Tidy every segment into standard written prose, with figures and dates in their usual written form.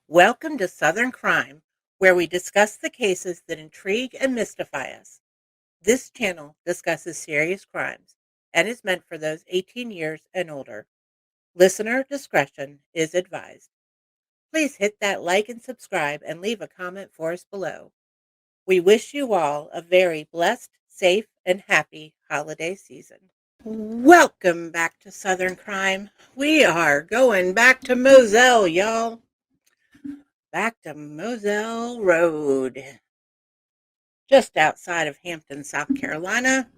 Welcome to Southern Crime, where we discuss the cases that intrigue and mystify us. This channel discusses serious crimes and is meant for those 18 years and older. Listener discretion is advised. Please hit that like and subscribe and leave a comment for us below. We wish you all a very blessed, safe, and happy holiday season. Welcome back to Southern Crime. We are going back to Moselle, y'all. Back to Moselle Road, just outside of Hampton, South Carolina.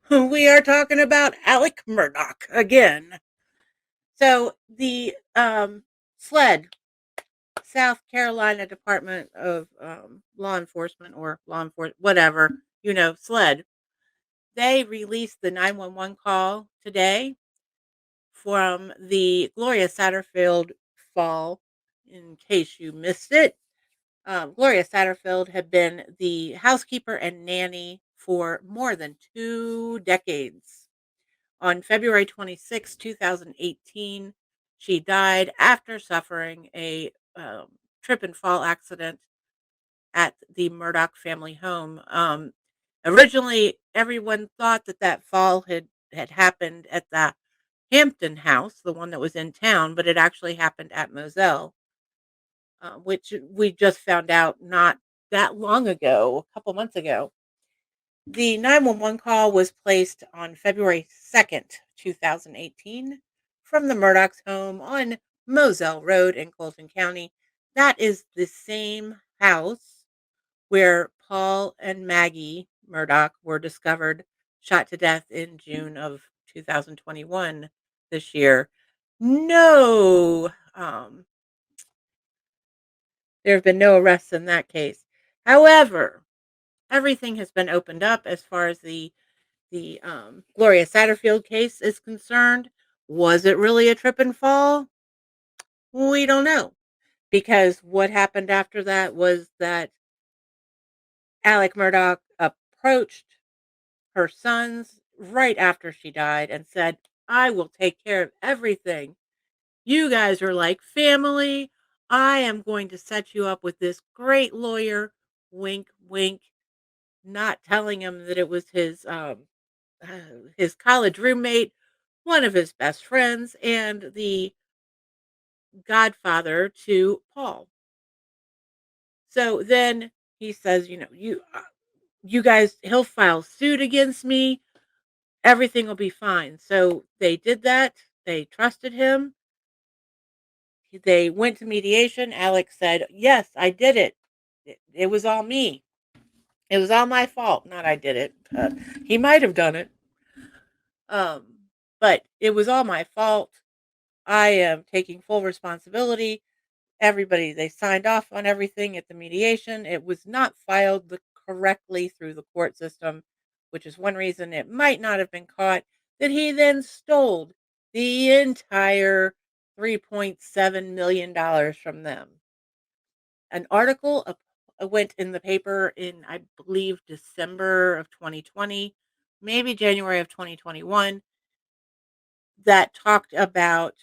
We are talking about Alec Murdaugh again. So the SLED, South Carolina Department of Law Enforcement whatever, SLED, they released the 911 call today from the Gloria Satterfield fall, in case you missed it. Gloria Satterfield had been the housekeeper and nanny for more than 2 decades. On February 26, 2018, she died after suffering a trip and fall accident at the Murdaugh family home. Originally, everyone thought that fall had happened at the Hampton house, the one that was in town, but it actually happened at Moselle. Which we just found out not that long ago, a couple months ago. The 911 call was placed on February 2nd, 2018, from the Murdaugh's home on Moselle Road in Colton County. That is the same house where Paul and Maggie Murdaugh were discovered shot to death in June of 2021 this year. No, there have been no arrests in that case. However, everything has been opened up as far as the Gloria Satterfield case is concerned. Was it really a trip and fall? We don't know, because what happened after that was that Alec Murdaugh approached her sons right after she died and said, "I will take care of everything. You guys are like family. I am going to set you up with this great lawyer." Wink, wink. Not telling him that it was his college roommate, one of his best friends, and the godfather to Paul. So then he says, you guys, he'll file suit against me. Everything will be fine. So they did that. They trusted him. They went to mediation. Alex said, "Yes, I did it. It was all me. It was all my fault. Not I did it. He might have done it. But it was all my fault. I am taking full responsibility." Everybody, they signed off on everything at the mediation. It was not filed correctly through the court system, which is one reason it might not have been caught. That he then stole the entire $3.7 million from them. An article went in the paper in, I believe, December of 2020, maybe January of 2021, that talked about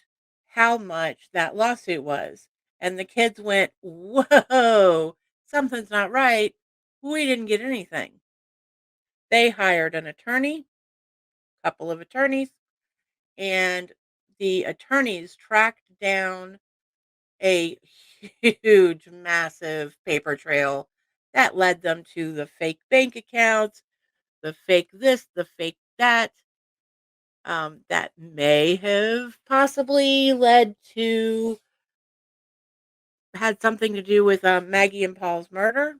how much that lawsuit was. And the kids went, "Whoa, something's not right. We didn't get anything." They hired an attorney, a couple of attorneys, and the attorneys tracked down a huge, massive paper trail that led them to the fake bank accounts, the fake this, the fake that. That may have possibly had something to do with Maggie and Paul's murder,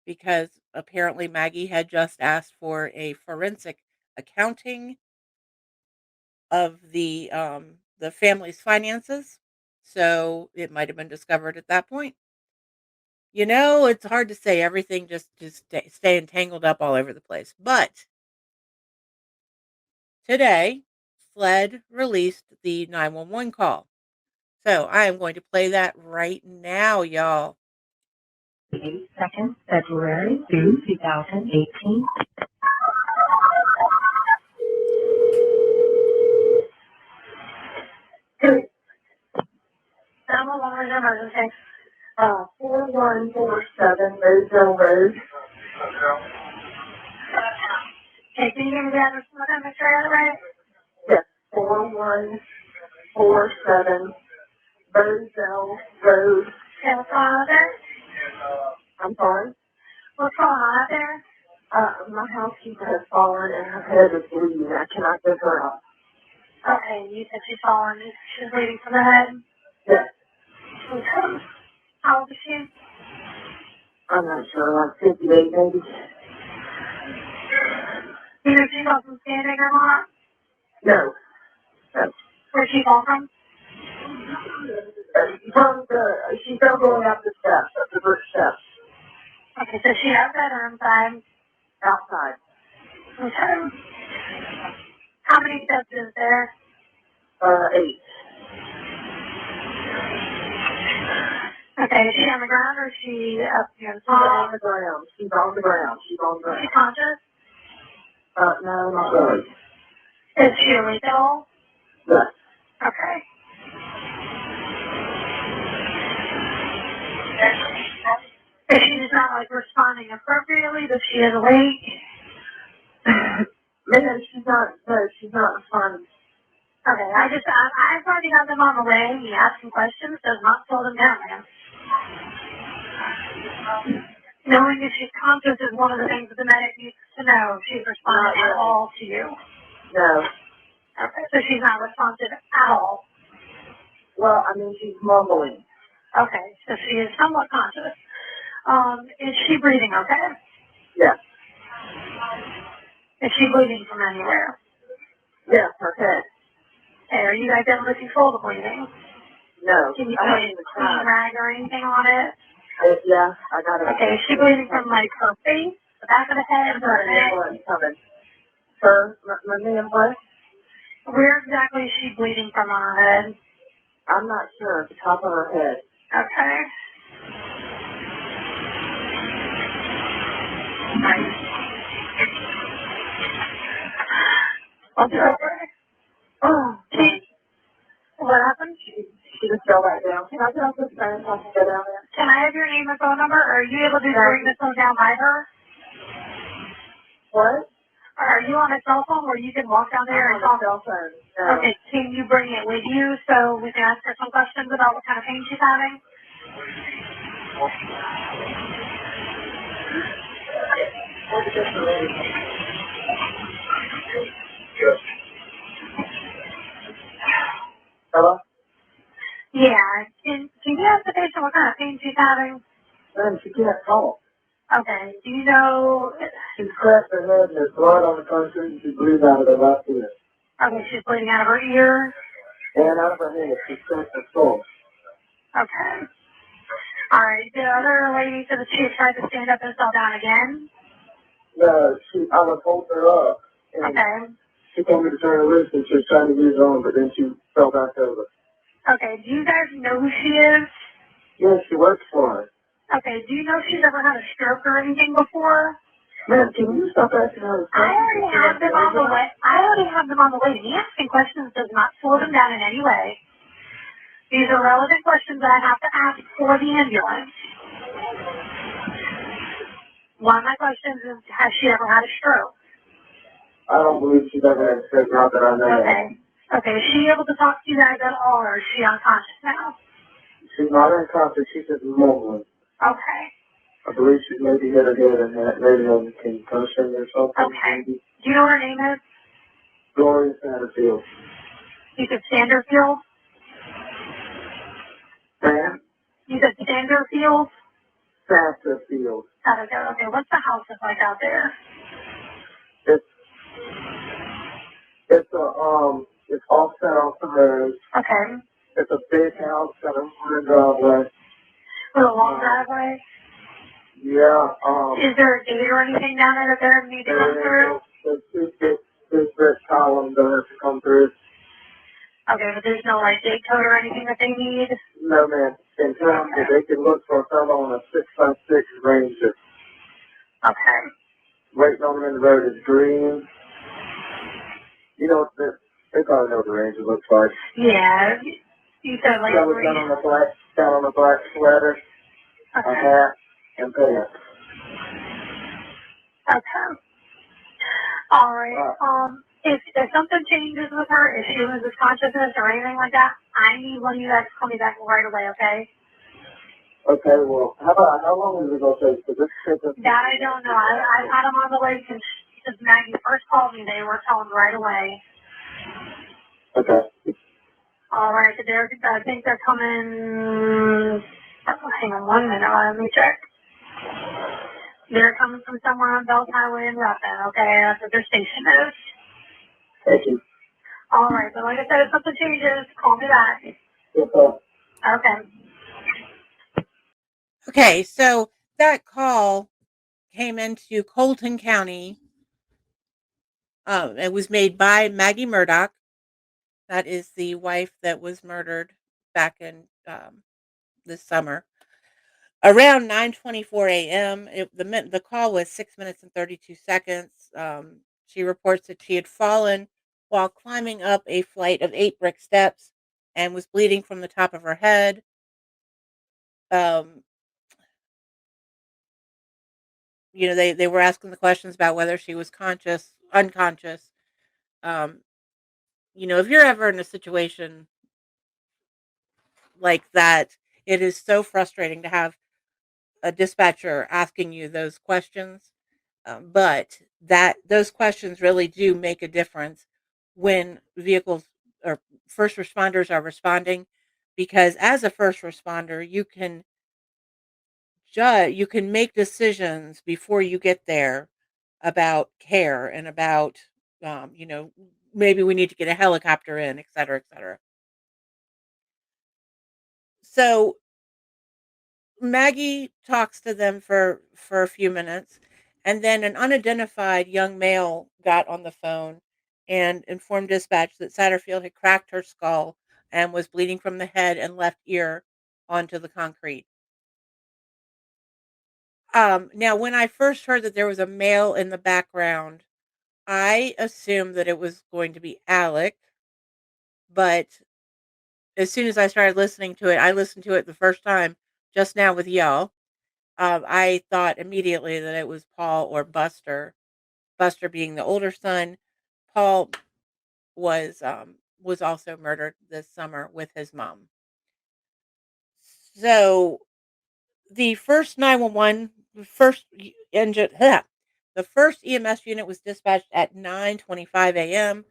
because apparently Maggie had just asked for a forensic accounting of the family's finances, so it might have been discovered at that point. It's hard to say. Everything just stay entangled up all over the place. But today, SLED released the 911 call. So I am going to play that right now, y'all. 2nd February 2018. Thelma, what was your emergency? 4147 Moselle Road. Okay, can you give me the address one more time, make sure I got it right? Yes, 4147 Moselle Road. Okay, what's going on out there? I'm sorry? What's going on out there? My housekeeper has fallen and her head is bleeding. I cannot get her up. Okay, you said she's fallen. She's bleeding from the head. Yes, Okay. How old is she? I'm not sure, like 58 maybe. Do you know if she fell from standing or not? No. No. Where'd she fall from? She fell going up the steps, up the brick steps. Okay, so she outside or inside? Outside. Okay. How many steps is there? 8. Okay, is she on the ground or is she up near the She's on top? the ground. She's on the ground. She's on the Is she ground. conscious? No, not really. Is she awake at all? Yes. Okay. Is she just not like responding appropriately? Does she is awake? Man, she's not responding. Okay, I've already got them on the way. You ask some questions, does not slow them down, man. Knowing if she's conscious is one of the things that the medic needs to know if she's responding at all to you. No. Okay, so she's not responsive at all. Well, I mean, she's mumbling. Okay, so she is somewhat conscious. Is she breathing okay? Yes. Is she bleeding from anywhere? Yes, her head. Okay, are you guys able to control the bleeding? No. Can you I put haven't a even clean tried. rag or anything on it? Yeah, I got it. Okay, is she bleeding from like her face, the back of the head, I'm her trying to neck? get one coming. Sir, my name what? Where exactly is she bleeding from on her head? I'm not sure. At the top of her head. Okay. Okay. Oh, What happened? she just fell right down. Can I get off this phone so I can go down there? Can I have your name and phone number? Or are you able to bring the phone down by her? What? Or are you on a cell phone where you can walk down there and I'm on talk? a cell phone. No. Okay, can you bring it with you so we can ask her some questions about what kind of pain she's having? Hello? Yeah. Can you ask the patient what kind of pain she's having? Man, she can't talk. Okay. Do you know? She scratched her head and there's blood on the concrete and she bleeds out of her left ear. Okay, she's bleeding out of her ear. And out of her head. She scratched her skull. Okay. All right. The other lady said that she had tried to stand up and fell down again. No, I was holding her up. And Okay. she told me to turn her loose and she was trying to use her arm, but then she fell back over. Okay. Do you guys know who she is? Yeah, she works for her. Okay. Do you know if she's ever had a stroke or anything before? Man, can you stop asking her? I already have them on the way. Me asking questions does not slow them down in any way. These are relevant questions that I have to ask for the ambulance. One of my questions is, has she ever had a stroke? I don't believe she's ever had a stroke, not that I know. Okay. Okay, is she able to talk to you guys at all, or is she unconscious now? She's not unconscious, she's just mumbling. Okay. I believe she's maybe hit her head and had maybe a concussion or something. Okay. Maybe. Do you know what her name is? GLORIA Satterfield. You said Satterfield? Sam? You said Satterfield? Satterfield. Okay, what's the house look like out there? It's offset off the road. Okay. It's a big house, got a wooden driveway. With a long driveway? Yeah, Is there a gate or anything down there that they need to come through? There's two brick columns that have to come through. Okay, but there's no like gate code or anything that they need? No, man. In terms that they can look for a fellow on a 6x6 Ranger. Okay. Waiting on them in the road is green. You know, they probably know what the Ranger looks like. Yeah. You said like That was three. down on the black sweater, a Okay. hat, and pants. Okay. All right. If something changes with her, if she loses consciousness or anything like that, I need one of you guys to call me back right away, okay? Okay, well, how long is it going to take? Because That I don't know. I've had them on the way since Maggie first called me. They were telling right away. Okay. All right, I think they're coming. Hang on 1 minute. Let me check. They're coming from somewhere on Belt Highway in Ruffin. Okay, that's what their station is. Thank you. All right, but like I said, if something changes, call me back. Yes, sir. Okay. Okay, so that call came into Colton County. It was made by Maggie Murdaugh. That is the wife that was murdered back in this summer. Around 9:24 a.m., the call was 6 minutes and 32 seconds. She reports that she had fallen while climbing up a flight of 8 brick steps and was bleeding from the top of her head. They were asking the questions about whether she was unconscious. If you're ever in a situation like that, it is so frustrating to have a dispatcher asking you those questions. But those questions really do make a difference when vehicles or first responders are responding, because as a first responder, you can make decisions before you get there about care and about, maybe we need to get a helicopter in, et cetera, et cetera. So Maggie talks to them for a few minutes, and then an unidentified young male got on the phone and informed dispatch that Satterfield had cracked her skull and was bleeding from the head and left ear onto the concrete. Now, when I first heard that there was a male in the background, I assumed that it was going to be Alec, but as soon as I started listening to it, I listened to it the first time just now with y'all. I thought immediately that it was Paul or Buster. Buster being the older son. Paul was also murdered this summer with his mom. So the first 911, the first EMS unit was dispatched at 9:25 a.m.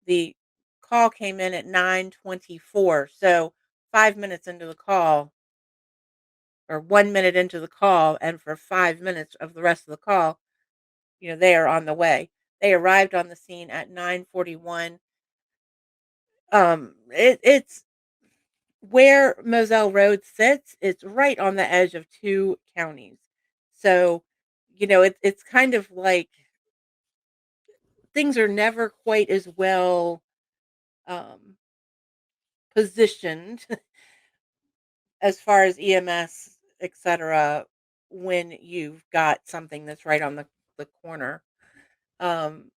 The call came in at 9:24. So 5 minutes into the call, or 1 minute into the call, and for 5 minutes of the rest of the call, they are on the way. They arrived on the scene at 9:41. It's where Moselle Road sits. It's right on the edge of two counties. So, it's kind of like things are never quite as well um, positioned as far as EMS, etc., when you've got something that's right on the corner. Um,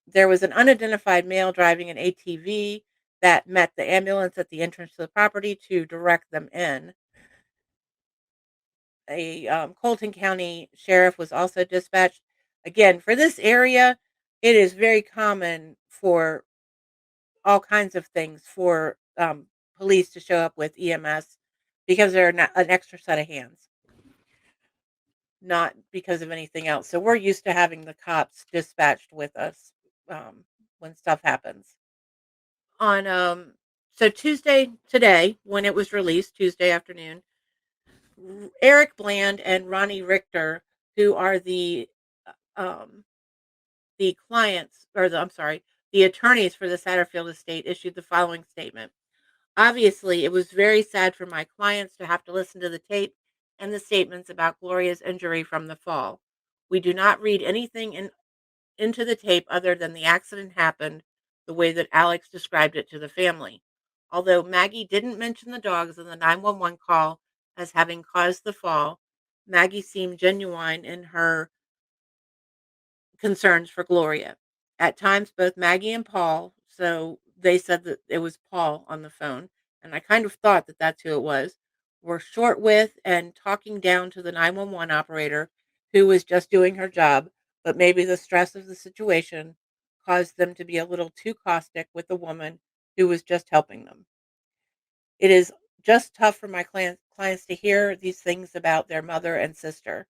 there was an unidentified male driving an ATV that met the ambulance at the entrance to the property to direct them in. A Colton County sheriff was also dispatched. Again, for this area, it is very common for all kinds of things for police to show up with EMS because they're not an extra set of hands, not because of anything else. So we're used to having the cops dispatched with us when stuff happens. On So Tuesday today, when it was released, Tuesday afternoon, Eric Bland and Ronnie Richter, who are the clients, or I'm sorry, the attorneys for the Satterfield estate, issued the following statement. Obviously, it was very sad for my clients to have to listen to the tape and the statements about Gloria's injury from the fall. We do not read anything into the tape other than the accident happened the way that Alex described it to the family. Although Maggie didn't mention the dogs in the 911 call as having caused the fall, Maggie seemed genuine in her concerns for Gloria. At times, both Maggie and Paul, so they said that it was Paul on the phone, and I kind of thought that that's who it was, were short with and talking down to the 911 operator who was just doing her job, but maybe the stress of the situation caused them to be a little too caustic with the woman who was just helping them. It is just tough for my clients to hear these things about their mother and sister.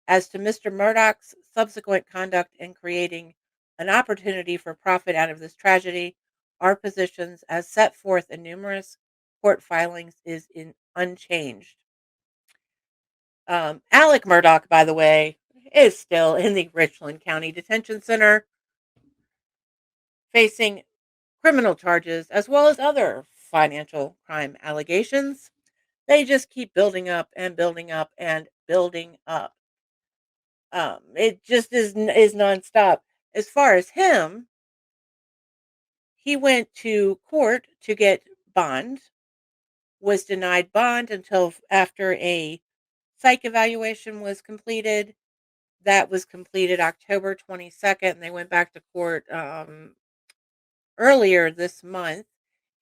As to Mr. Murdaugh's subsequent conduct in creating an opportunity for profit out of this tragedy, our positions, as set forth in numerous court filings, is unchanged. Alec Murdaugh, by the way, is still in the Richland County Detention Center facing criminal charges as well as other financial crime allegations. They just keep building up and building up and building up. It just is nonstop. As far as him, he went to court to get bond, was denied bond until after a psych evaluation was completed. That was completed October 22nd, and they went back to court earlier this month.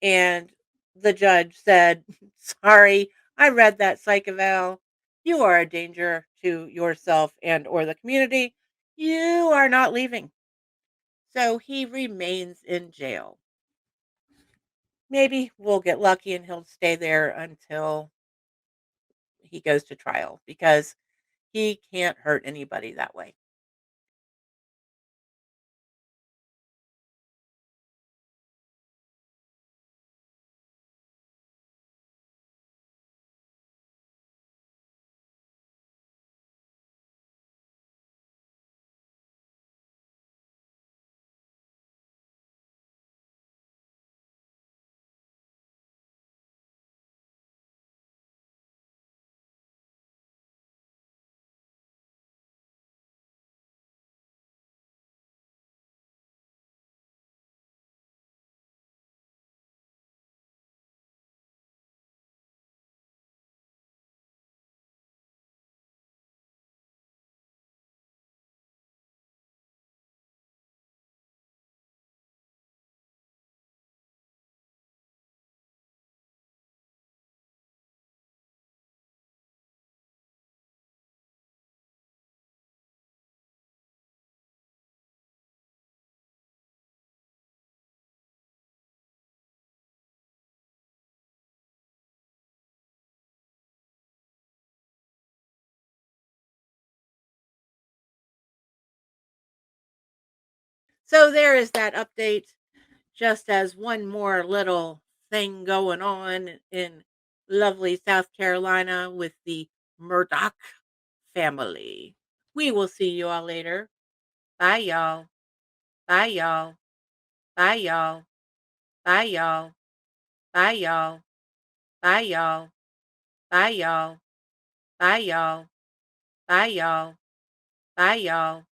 And the judge said, "Sorry, I read that psych eval. You are a danger to yourself and or the community. You are not leaving." So he remains in jail. Maybe we'll get lucky and he'll stay there until he goes to trial because he can't hurt anybody that way. So there is that update, just as one more little thing going on in lovely South Carolina with the Murdaugh family. We will see you all later. Bye, y'all. Bye, y'all. Bye, y'all. Bye, y'all. Bye, y'all. Bye, y'all. Bye, y'all. Bye, y'all. Bye, y'all. Bye, y'all.